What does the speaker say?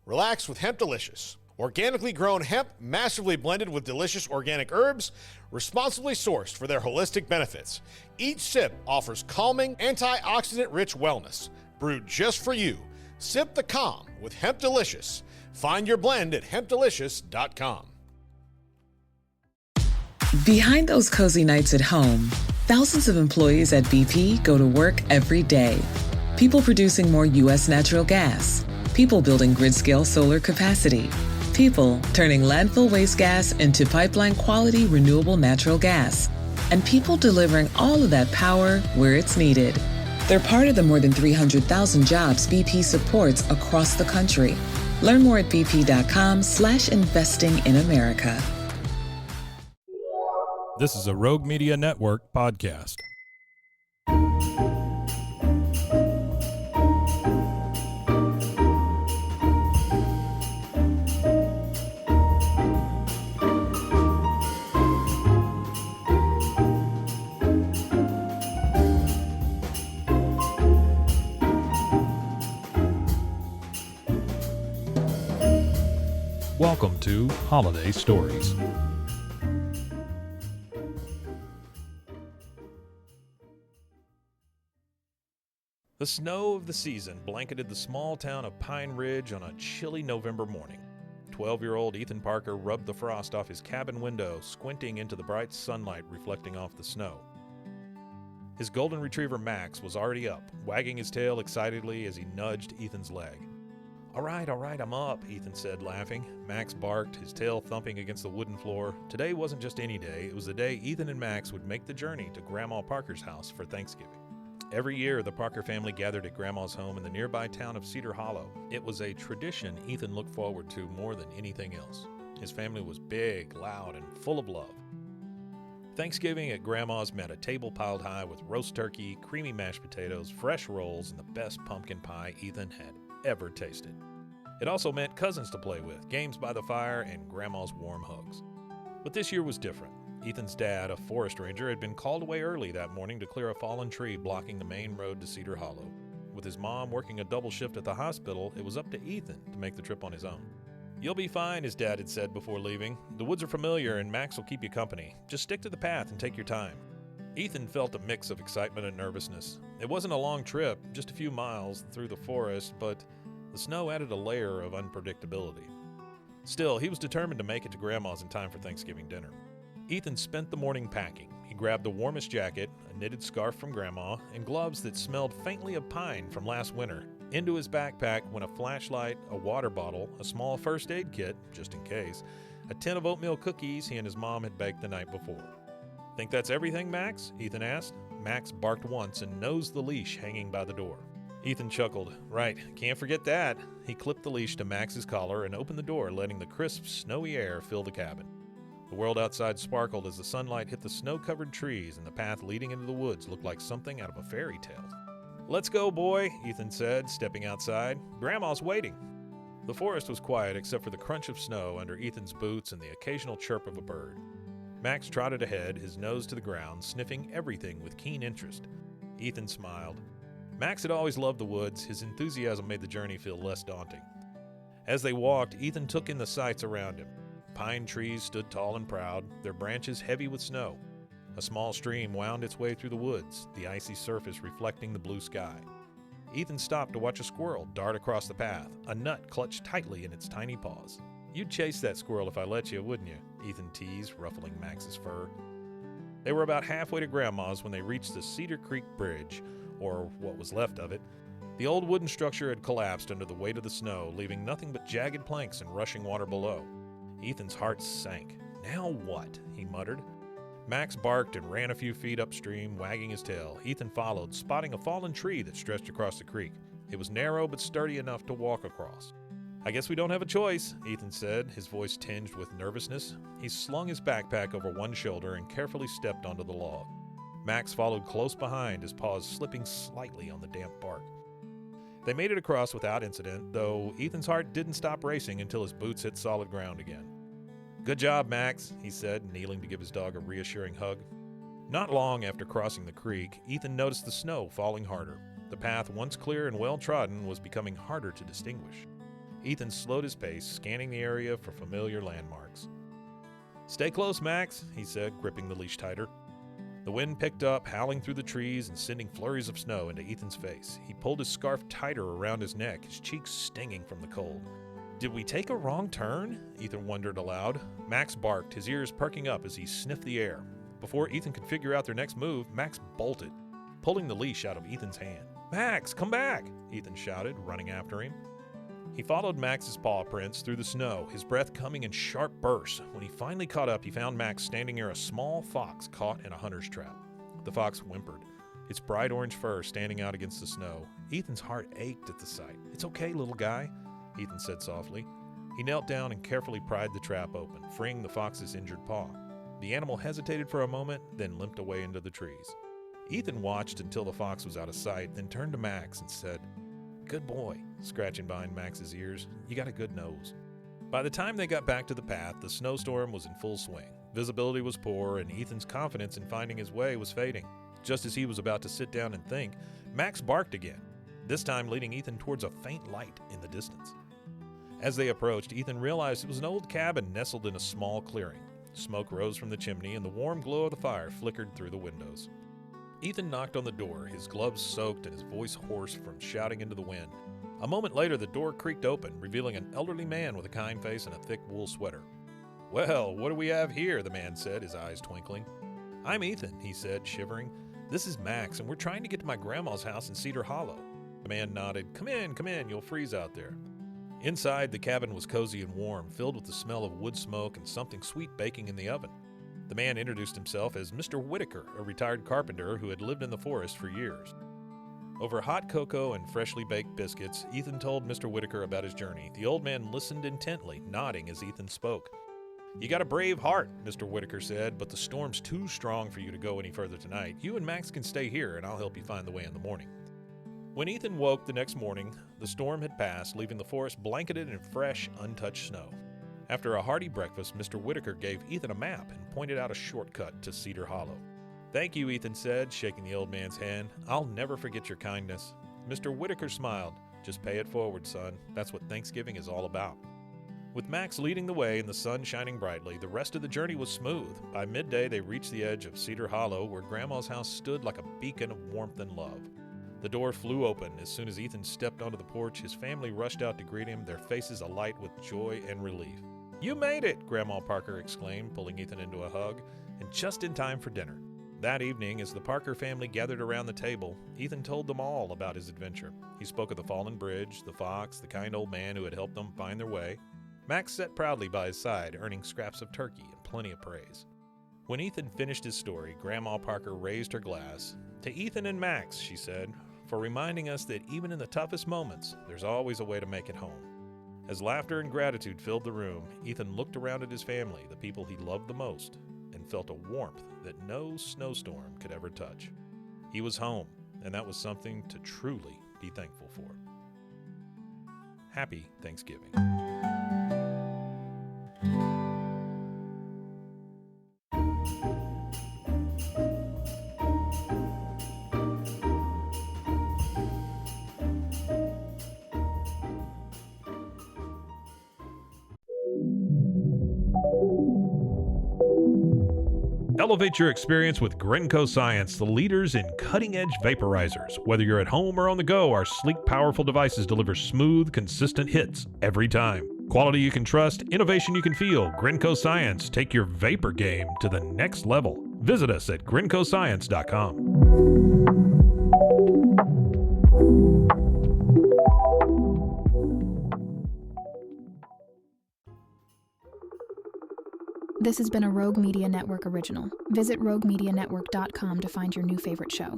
Relax with Hemp Delicious. Organically grown hemp, massively blended with delicious organic herbs, responsibly sourced for their holistic benefits. Each sip offers calming, antioxidant-rich wellness. Brewed just for you. Sip the calm with Hemp Delicious. Find your blend at hempdelicious.com. Behind those cozy nights at home, thousands of employees at BP go to work every day. People producing more U.S. natural gas. People building grid-scale solar capacity. People turning landfill waste gas into pipeline-quality renewable natural gas. And people delivering all of that power where it's needed. They're part of the more than 300,000 jobs BP supports across the country. Learn more at bp.com/investing in America. This is a Rogue Media Network podcast. Welcome to Holiday Stories. The snow of the season blanketed the small town of Pine Ridge on a chilly November morning. 12-year-old Ethan Parker rubbed the frost off his cabin window, squinting into the bright sunlight reflecting off the snow. His golden retriever Max was already up, wagging his tail excitedly as he nudged Ethan's leg. All right, I'm up," Ethan said, laughing. Max barked, his tail thumping against the wooden floor. Today wasn't just any day, it was the day Ethan and Max would make the journey to Grandma Parker's house for Thanksgiving. Every year, the Parker family gathered at Grandma's home in the nearby town of Cedar Hollow. It was a tradition Ethan looked forward to more than anything else. His family was big, loud, and full of love. Thanksgiving at Grandma's meant a table piled high with roast turkey, creamy mashed potatoes, fresh rolls, and the best pumpkin pie Ethan had ever tasted. It also meant cousins to play with, games by the fire, and Grandma's warm hugs. But this year was different. Ethan's dad, a forest ranger, had been called away early that morning to clear a fallen tree blocking the main road to Cedar Hollow. With his mom working a double shift at the hospital, it was up to Ethan to make the trip on his own. "You'll be fine," his dad had said before leaving. "The woods are familiar and Max will keep you company. Just stick to the path and take your time." Ethan felt a mix of excitement and nervousness. It wasn't a long trip, just a few miles through the forest, but the snow added a layer of unpredictability. Still, he was determined to make it to Grandma's in time for Thanksgiving dinner. Ethan spent the morning packing. He grabbed the warmest jacket, a knitted scarf from Grandma, and gloves that smelled faintly of pine from last winter. Into his backpack went a flashlight, a water bottle, a small first aid kit, just in case, a tin of oatmeal cookies he and his mom had baked the night before. "Think that's everything, Max?" Ethan asked. Max barked once and nosed the leash hanging by the door. Ethan chuckled. "Right, can't forget that." He clipped the leash to Max's collar and opened the door, letting the crisp, snowy air fill the cabin. The world outside sparkled as the sunlight hit the snow-covered trees, and the path leading into the woods looked like something out of a fairy tale. "Let's go, boy," Ethan said, stepping outside. "Grandma's waiting." The forest was quiet except for the crunch of snow under Ethan's boots and the occasional chirp of a bird. Max trotted ahead, his nose to the ground, sniffing everything with keen interest. Ethan smiled. Max had always loved the woods. His enthusiasm made the journey feel less daunting. As they walked, Ethan took in the sights around him. Pine trees stood tall and proud, their branches heavy with snow. A small stream wound its way through the woods, the icy surface reflecting the blue sky. Ethan stopped to watch a squirrel dart across the path, a nut clutched tightly in its tiny paws. "You'd chase that squirrel if I let you, wouldn't you?" Ethan teased, ruffling Max's fur. They were about halfway to Grandma's when they reached the Cedar Creek Bridge, or what was left of it. The old wooden structure had collapsed under the weight of the snow, leaving nothing but jagged planks and rushing water below. Ethan's heart sank. "Now what?" he muttered. Max barked and ran a few feet upstream, wagging his tail. Ethan followed, spotting a fallen tree that stretched across the creek. It was narrow but sturdy enough to walk across. "I guess we don't have a choice," Ethan said, his voice tinged with nervousness. He slung his backpack over one shoulder and carefully stepped onto the log. Max followed close behind, his paws slipping slightly on the damp bark. They made it across without incident, though Ethan's heart didn't stop racing until his boots hit solid ground again. "Good job, Max," he said, kneeling to give his dog a reassuring hug. Not long after crossing the creek, Ethan noticed the snow falling harder. The path, once clear and well-trodden, was becoming harder to distinguish. Ethan slowed his pace, scanning the area for familiar landmarks. "Stay close, Max," he said, gripping the leash tighter. The wind picked up, howling through the trees and sending flurries of snow into Ethan's face. He pulled his scarf tighter around his neck, his cheeks stinging from the cold. "Did we take a wrong turn?" Ethan wondered aloud. Max barked, his ears perking up as he sniffed the air. Before Ethan could figure out their next move, Max bolted, pulling the leash out of Ethan's hand. "Max, come back!" Ethan shouted, running after him. He followed Max's paw prints through the snow, his breath coming in sharp bursts. When he finally caught up, he found Max standing near a small fox caught in a hunter's trap. The fox whimpered, its bright orange fur standing out against the snow. Ethan's heart ached at the sight. "It's okay, little guy," Ethan said softly. He knelt down and carefully pried the trap open, freeing the fox's injured paw. The animal hesitated for a moment, then limped away into the trees. Ethan watched until the fox was out of sight, then turned to Max and said, "Good boy," scratching behind Max's ears. "You got a good nose." By the time they got back to the path, the snowstorm was in full swing. Visibility was poor, and Ethan's confidence in finding his way was fading. Just as he was about to sit down and think, Max barked again, this time leading Ethan towards a faint light in the distance. As they approached, Ethan realized it was an old cabin nestled in a small clearing. Smoke rose from the chimney, and the warm glow of the fire flickered through the windows. Ethan knocked on the door, his gloves soaked and his voice hoarse from shouting into the wind. A moment later, the door creaked open, revealing an elderly man with a kind face and a thick wool sweater. "Well, what do we have here?" the man said, his eyes twinkling. "I'm Ethan," he said, shivering. "This is Max, and we're trying to get to my grandma's house in Cedar Hollow." The man nodded. Come in, you'll freeze out there." Inside, the cabin was cozy and warm, filled with the smell of wood smoke and something sweet baking in the oven. The man introduced himself as Mr. Whitaker, a retired carpenter who had lived in the forest for years. Over hot cocoa and freshly baked biscuits, Ethan told Mr. Whitaker about his journey. The old man listened intently, nodding as Ethan spoke. "You got a brave heart," Mr. Whitaker said, "but the storm's too strong for you to go any further tonight. You and Max can stay here, and I'll help you find the way in the morning." When Ethan woke the next morning, the storm had passed, leaving the forest blanketed in fresh, untouched snow. After a hearty breakfast, Mr. Whitaker gave Ethan a map and pointed out a shortcut to Cedar Hollow. "Thank you," Ethan said, shaking the old man's hand. "I'll never forget your kindness." Mr. Whitaker smiled. "Just pay it forward, son. That's what Thanksgiving is all about." With Max leading the way and the sun shining brightly, the rest of the journey was smooth. By midday, they reached the edge of Cedar Hollow, where Grandma's house stood like a beacon of warmth and love. The door flew open. As soon as Ethan stepped onto the porch, his family rushed out to greet him, their faces alight with joy and relief. "You made it!" Grandma Parker exclaimed, pulling Ethan into a hug, and just in time for dinner. That evening, as the Parker family gathered around the table, Ethan told them all about his adventure. He spoke of the fallen bridge, the fox, the kind old man who had helped them find their way. Max sat proudly by his side, earning scraps of turkey and plenty of praise. When Ethan finished his story, Grandma Parker raised her glass. "To Ethan and Max," she said, "for reminding us that even in the toughest moments, there's always a way to make it home." As laughter and gratitude filled the room, Ethan looked around at his family, the people he loved the most, and felt a warmth that no snowstorm could ever touch. He was home, and that was something to truly be thankful for. Happy Thanksgiving. Elevate your experience with Grenco Science, the leaders in cutting-edge vaporizers. Whether you're at home or on the go, our sleek, powerful devices deliver smooth, consistent hits every time. Quality you can trust, innovation you can feel. Grenco Science, take your vapor game to the next level. Visit us at GrencoScience.com. This has been a Rogue Media Network original. Visit roguemedianetwork.com to find your new favorite show.